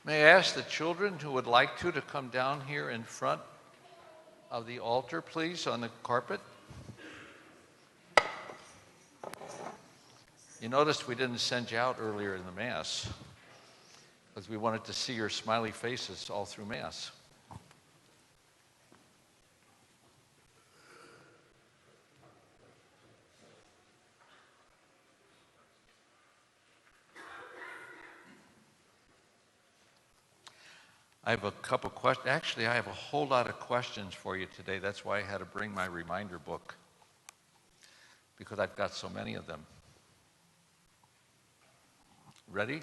May I ask the children who would like to come down here in front of the altar, please, on the carpet? You noticed we didn't send you out earlier in the Mass because we wanted to see your smiley faces all through Mass. I have a couple questions. Actually, I have a whole lot of questions for you today. That's why I had to bring my reminder book, because I've got so many of them. Ready?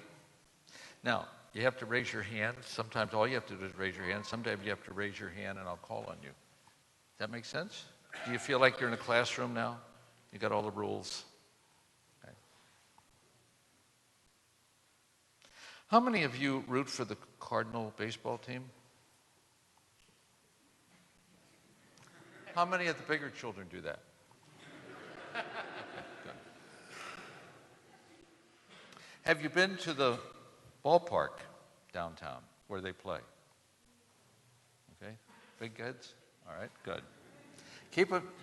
Now, you have to raise your hand. Sometimes all you have to do is raise your hand. Sometimes you have to raise your hand and I'll call on you. Does that make sense? Do you feel like you're in a classroom now? You got all the rules? Okay. How many of you root for the Cardinal baseball team? How many of the bigger children do that? Okay, good. Have you been to the ballpark downtown where they play? Okay, big kids? All right, good.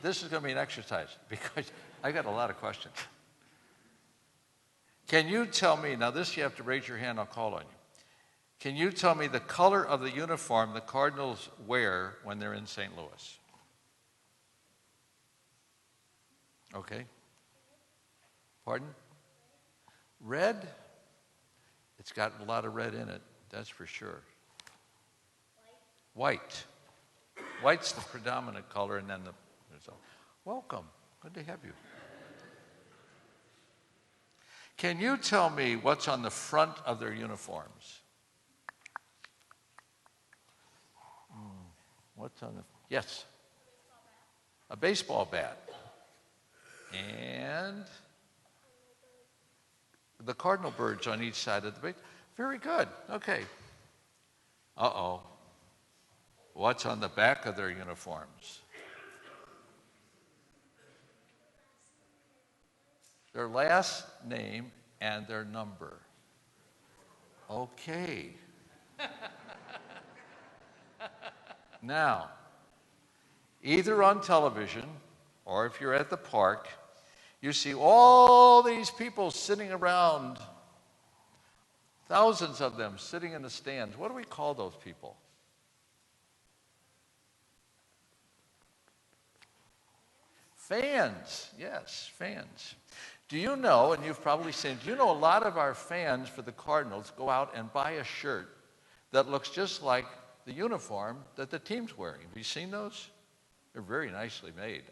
This is going to be an exercise because I got a lot of questions. Can you tell me, now this you have to raise your hand, I'll call on you. Can you tell me the color of the uniform the Cardinals wear when they're in St. Louis? Okay. Pardon? Red? It's got a lot of red in it, that's for sure. White. White's the predominant color, and then welcome. Good to have you. Can you tell me what's on the front of their uniforms? What's on the... Yes? A baseball bat. And the cardinal birds on each side of the base. Very good. Okay. Uh-oh. What's on the back of their uniforms? Their last name and their number. Okay. Now, either on television or if you're at the park, you see all these people sitting around, thousands of them sitting in the stands. What do we call those people? Fans. Yes, fans. Do you know, and you've probably seen, do you know a lot of our fans for the Cardinals go out and buy a shirt that looks just like the uniform that the team's wearing? Have you seen those? They're very nicely made.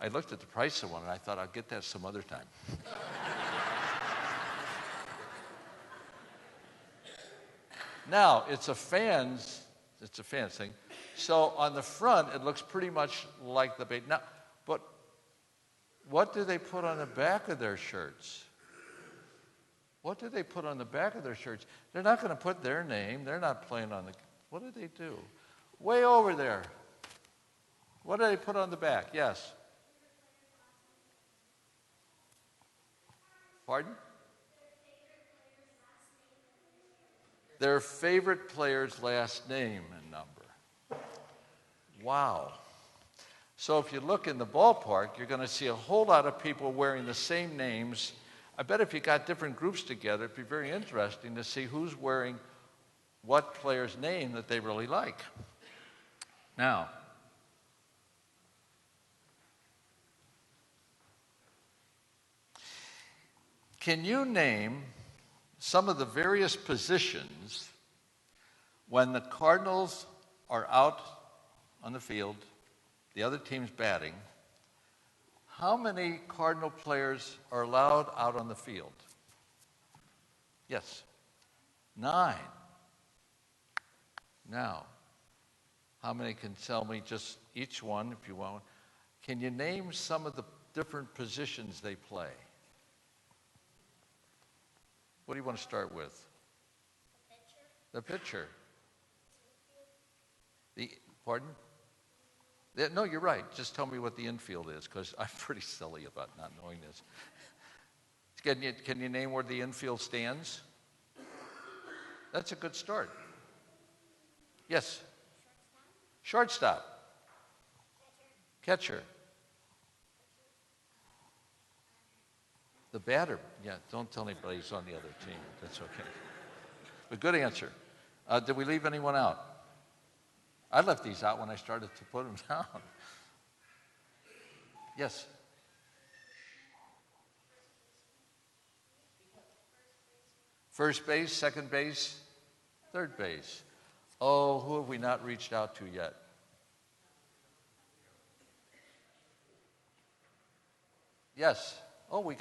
I looked at the price of one and I thought I'll get that some other time. Now, it's a fans thing. So on the front, it looks pretty much like the bait. Now, but what do they put on the back of their shirts? What do they put on the back of their shirts? They're not going to put their name. They're not playing on the... What do they do? Way over there. What do they put on the back? Yes. Pardon? Their favorite player's last name and number. Wow. So if you look in the ballpark, you're going to see a whole lot of people wearing the same names. I bet if you got different groups together, it'd be very interesting to see who's wearing what player's name that they really like. Now, can you name some of the various positions when the Cardinals are out on the field, the other team's batting? How many Cardinal players are allowed out on the field? Yes. 9. Now, how many can tell me just each one, if you want? Can you name some of the different positions they play? What do you want to start with? The pitcher. Pardon? No, you're right. Just tell me what the infield is, because I'm pretty silly about not knowing this. Can you name where the infield stands? That's a good start. Yes. Shortstop. Catcher. The batter. Yeah, don't tell anybody he's on the other team. That's okay. But good answer. Did we leave anyone out? I left these out when I started to put them down. Yes. First base, second base, third base. Oh, who have we not reached out to yet? Yes. Oh, you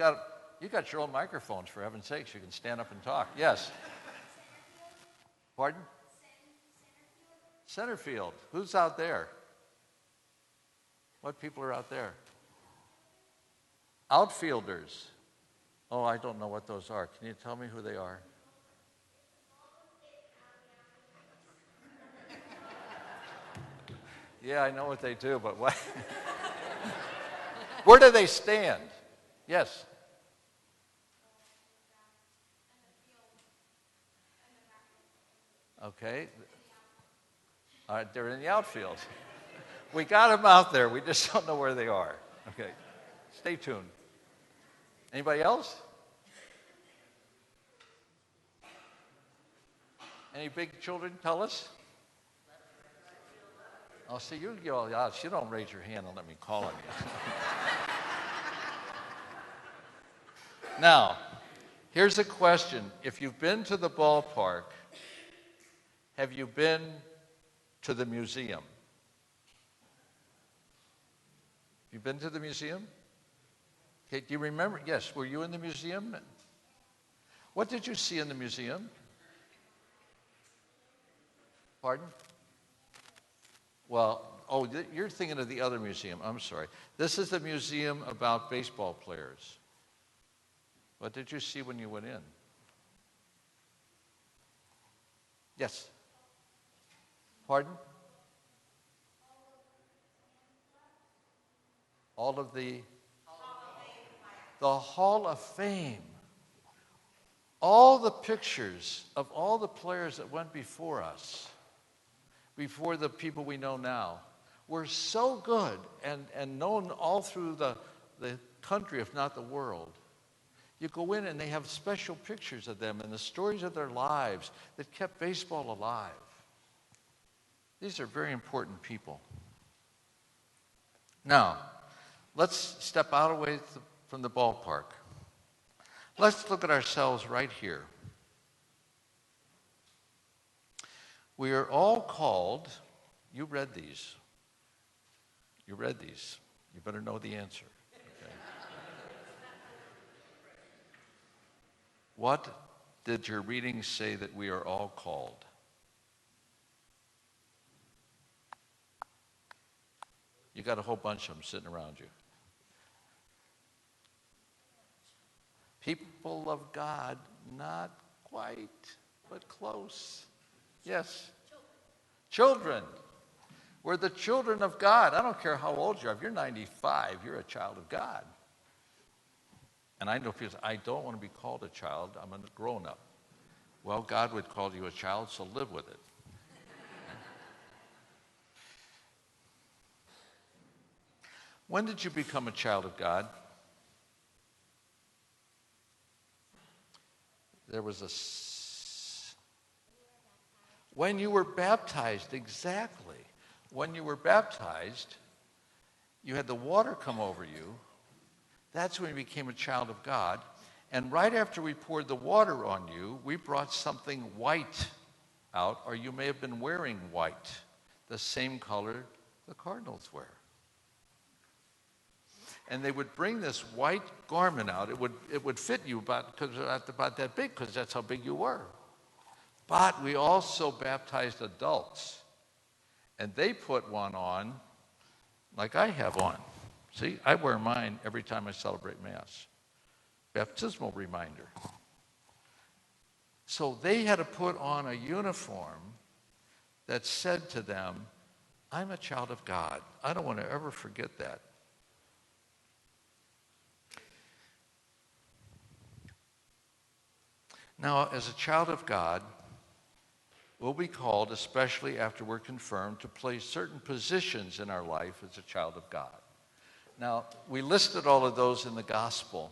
got your own microphones, for heaven's sakes. You can stand up and talk. Yes. Pardon? Center field. Who's out there? What people are out there? Outfielders. Oh, I don't know what those are. Can you tell me who they are? Yeah, I know what they do, but what? Where do they stand? Yes. Okay. All right, they're in the outfield. We got them out there. We just don't know where they are. Okay. Stay tuned. Anybody else? Any big children tell us? Oh, see, you yell out. You don't raise your hand and let me call on you. Now, here's a question. If you've been to the ballpark, have you been to the museum? You been to the museum? Okay, do you remember? Yes, were you in the museum? What did you see in the museum? Pardon? Well, you're thinking of the other museum. I'm sorry. This is the museum about baseball players. What did you see when you went in? Yes. Pardon? All of the Hall of Fame. All the pictures of all the players that went before us, before the people we know now, were so good and known all through the country, if not the world. You go in and they have special pictures of them and the stories of their lives that kept baseball alive. These are very important people. Now, let's step out away from the ballpark. Let's look at ourselves right here. We are all called, you read these. You read these. You better know the answer. Okay. What did your reading say that we are all called? You got a whole bunch of them sitting around you. People of God, not quite, but close. Yes. Children. We're the children of God. I don't care how old you are. If you're 95, you're a child of God. And I know people say, I don't want to be called a child. I'm a grown-up. Well, God would call you a child, so live with it. When did you become a child of God? There was when you were baptized, exactly. When you were baptized, you had the water come over you. That's when you became a child of God. And right after we poured the water on you, we brought something white out, or you may have been wearing white, the same color the Cardinals wear. And they would bring this white garment out. It would fit you about that big, because that's how big you were. But we also baptized adults. And they put one on like I have on. See, I wear mine every time I celebrate Mass. Baptismal reminder. So they had to put on a uniform that said to them, I'm a child of God. I don't want to ever forget that. Now, as a child of God, will be called, especially after we're confirmed, to play certain positions in our life as a child of God. Now, we listed all of those in the gospel,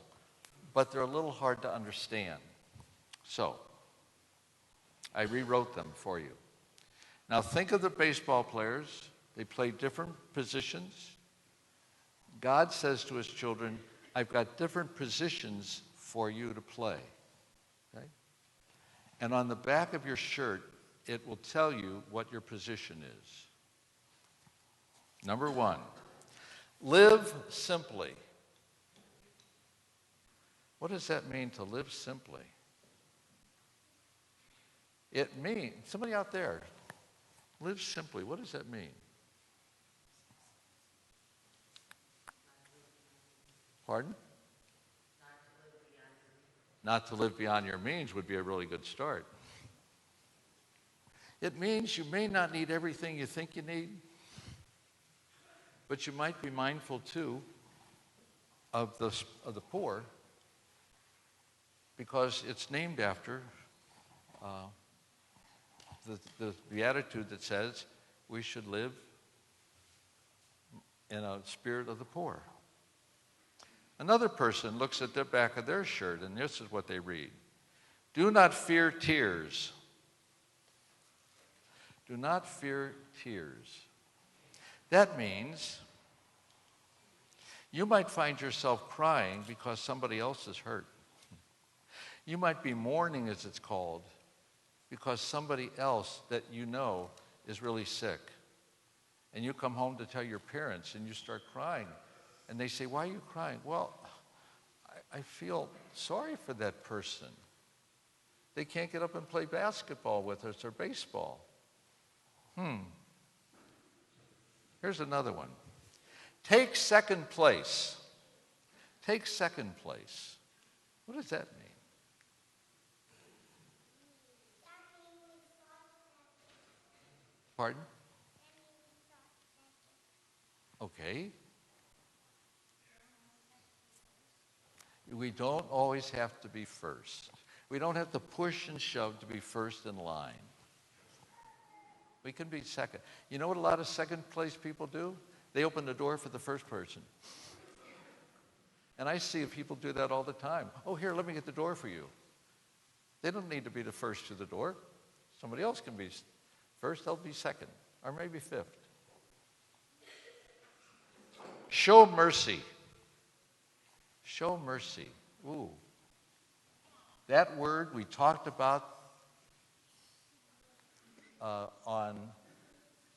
but they're a little hard to understand. So, I rewrote them for you. Now, think of the baseball players. They play different positions. God says to his children, I've got different positions for you to play. Okay? And on the back of your shirt, it will tell you what your position is. Number 1, live simply. What does that mean, to live simply? It means, somebody out there, live simply. What does that mean? Pardon? Not to live beyond your means would be a really good start. It means you may not need everything you think you need, but you might be mindful too of the poor, because it's named after the beatitude that says we should live in a spirit of the poor. Another person looks at the back of their shirt, and this is what they read. Do not fear tears. Do not fear tears. That means you might find yourself crying because somebody else is hurt. You might be mourning, as it's called, because somebody else that you know is really sick. And you come home to tell your parents, and you start crying. And they say, why are you crying? Well, I feel sorry for that person. They can't get up and play basketball with us or baseball. Here's another one. Take second place. Take second place. What does that mean? Pardon? Okay. We don't always have to be first. We don't have to push and shove to be first in line. We can be second. You know what a lot of second place people do? They open the door for the first person. And I see people do that all the time. Oh, here, let me get the door for you. They don't need to be the first to the door. Somebody else can be first, they'll be second, or maybe fifth. Show mercy. Show mercy. Ooh. That word we talked about on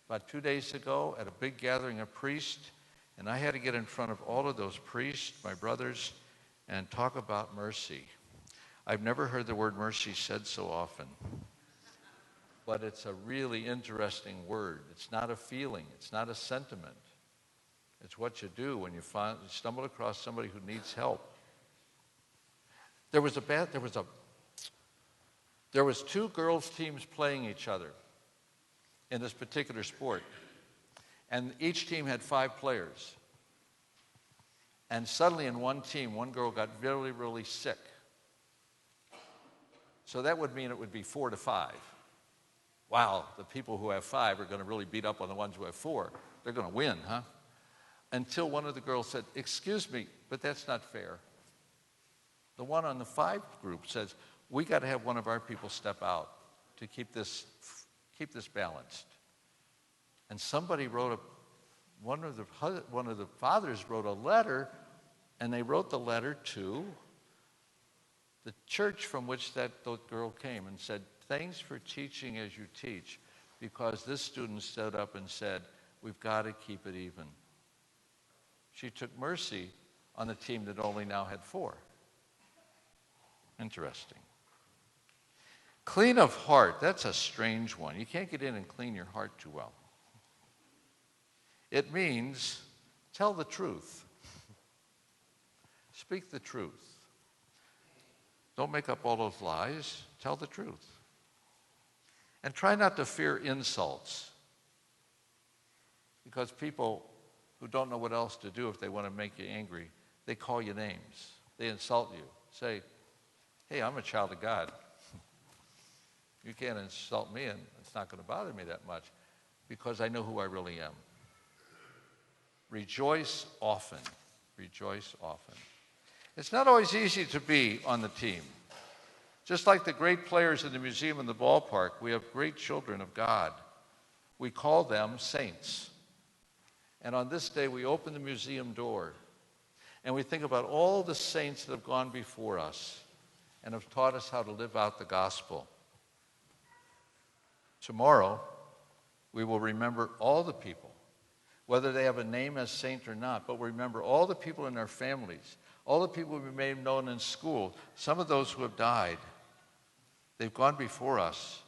about 2 days ago at a big gathering of priests, and I had to get in front of all of those priests, my brothers, and talk about mercy. I've never heard the word mercy said so often, but it's a really interesting word. It's not a feeling. It's not a sentiment. It's what you do when you stumble across somebody who needs help. There was two girls' teams playing each other in this particular sport. And each team had 5 players. And suddenly in one team, one girl got really, really sick. So that would mean it would be 4-5. Wow, the people who have 5 are going to really beat up on the ones who have 4. They're going to win, huh? Until one of the girls said, excuse me, but that's not fair. The one on the 5 group says, we got to have one of our people step out to keep this balanced. And somebody one of the fathers wrote a letter, and they wrote the letter to the church from which that girl came and said, thanks for teaching as you teach, because this student stood up and said, we've got to keep it even. She took mercy on the team that only now had 4. Interesting. Clean of heart, that's a strange one. You can't get in and clean your heart too well. It means tell the truth. Speak the truth. Don't make up all those lies. Tell the truth. And try not to fear insults, because people who don't know what else to do if they want to make you angry, they call you names. They insult you. Say, hey, I'm a child of God. You can't insult me, and it's not going to bother me that much because I know who I really am. Rejoice often. Rejoice often. It's not always easy to be on the team. Just like the great players in the museum and the ballpark, we have great children of God. We call them saints. And on this day, we open the museum door and we think about all the saints that have gone before us and have taught us how to live out the gospel. Tomorrow, we will remember all the people, whether they have a name as saint or not, but remember all the people in their families, all the people we may have known in school, some of those who have died. They've gone before us.